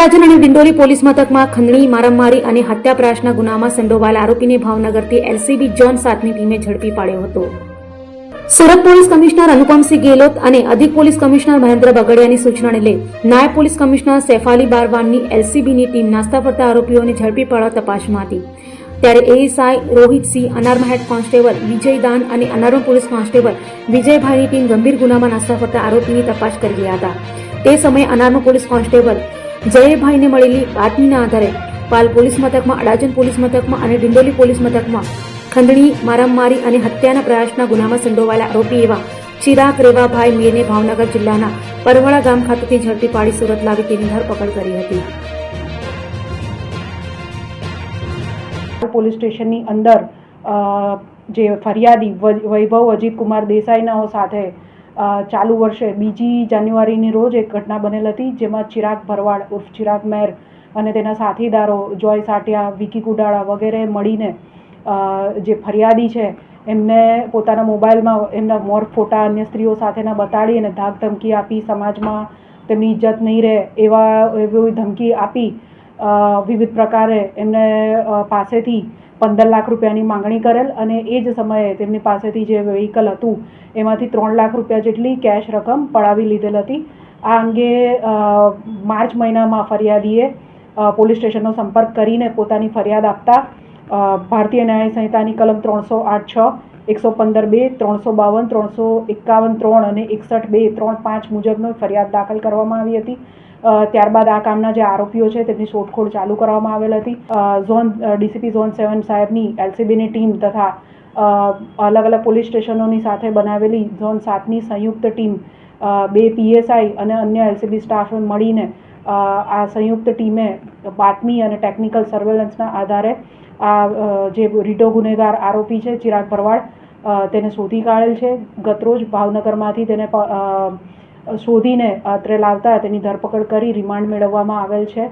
અડાજણ અને ડિંડોલી પોલીસ મથકમાં ખંડણી, મારામારી અને હત્યા પ્રયાસના ગુનામાં સંડોવાયેલા આરોપીને ભાવનગરથી એલસીબી ઝોન 7ની ટીમે ઝડપી પાડ્યો હતો. સુરત પોલીસ કમિશનર અનુપમસિંહ ગેહલોત અને અધિક પોલીસ કમિશનર મહેન્દ્ર બગડિયાની સૂચનાને લઈ નાયબ પોલીસ કમિશનર સૈફાલી બારવાનની એલસીબીની ટીમ નાસ્તા ફરતા આરોપીઓને ઝડપી પાડવા તપાસમાં હતી. ત્યારે એએસઆઈ રોહિતસિંહ, અનારમાં હેડ કોન્સ્ટેબલ વિજય દાન અને અનારમાં પોલીસ કોન્સ્ટેબલ વિજયભાઈની ટીમ ગંભીર ગુનામાં નાસ્તા ફરતા આરોપીની તપાસ કરી રહ્યા હતા. તે સમયે અનારમાં પોલીસ કોન્સ્ટેબલ જયભાઈને મળેલી બાતમીના આધારે પાલ પોલીસ મથકમાં, અડાજણ પોલીસ મથકમાં અને ડિંડોલી પોલીસ મથકમાં ખંડણી, મારામારી અને હત્યાના પ્રયાસના ગુનામાં સંડોવાયેલા આરોપી એવા ચિરાગ રેવાભાઈ મીરને ભાવનગર જિલ્લાના પરવડા ગામ ખાતેથી ઝડપી પાડી સુરત લાવી તેની ધરપકડ કરી હતી. પોલીસ સ્ટેશનની અંદર જે ફરિયાદી વૈભવ અજીતકુમાર દેસાઈના સાથે ચાલુ વર્ષે 2 જાન્યુઆરીની રોજ એક ઘટના બનેલ હતી, જેમાં ચિરાગ ભરવાડ ઉર્ફ ચિરાગ મેર અને તેના સાથીદારો જોય સાટિયા, વિકી કુડાળા વગેરે મળીને જે ફરિયાદી છે એમને પોતાના મોબાઈલમાં એમના મોર ફોટા અન્ય સ્ત્રીઓ સાથેના બતાડી અને ધાક ધમકી આપી, સમાજમાં તેમની ઇજ્જત નહીં રહે એવી ધમકી આપી વિવિધ પ્રકારે એમને પાસેથી 15 લાખ રૂપિયાની માંગણી કરેલ અને એ જ સમયે તેમની પાસેથી જે વ્હીકલ હતું એમાંથી 3 લાખ રૂપિયા જેટલી કેશ રકમ પડાવી લીધેલ હતી. આ અંગે માર્ચ મહિનામાં ફરિયાદીએ પોલીસ સ્ટેશનનો સંપર્ક કરીને પોતાની ફરિયાદ આપતા ભારતીય ન્યાય સંહિતાની કલમ 308(6), 115(2), 352, 351(3) અને 61(2)(3)(5) મુજબનો ફરિયાદ દાખલ કરવામાં આવી હતી. ત્યારબાદ આ કામના જે આરોપીઓ છે તેમની શોધખોળ ચાલુ કરવામાં આવેલ હતી. ડીસીપી ઝોન 7 સાહેબની એલસીબીની ટીમ તથા અલગ અલગ પોલીસ સ્ટેશનોની સાથે બનાવેલી ઝોન 7ની સંયુક્ત ટીમ 2 પીએસઆઈ અને અન્ય એલસીબી સ્ટાફ મળીને આ સંયુક્ત ટીમે બાતમી અને ટેકનિકલ સર્વેલન્સના આધારે આ જે રીઢો ગુનેગાર આરોપી છે ચિરાગ ભરવાડ તેને શોધી કાઢેલ છે. ગતરોજ ભાવનગરમાંથી તેને શોધીને અત્રે લાવતા તેની ધરપકડ કરી રિમાન્ડ મેળવવામાં આવેલ છે.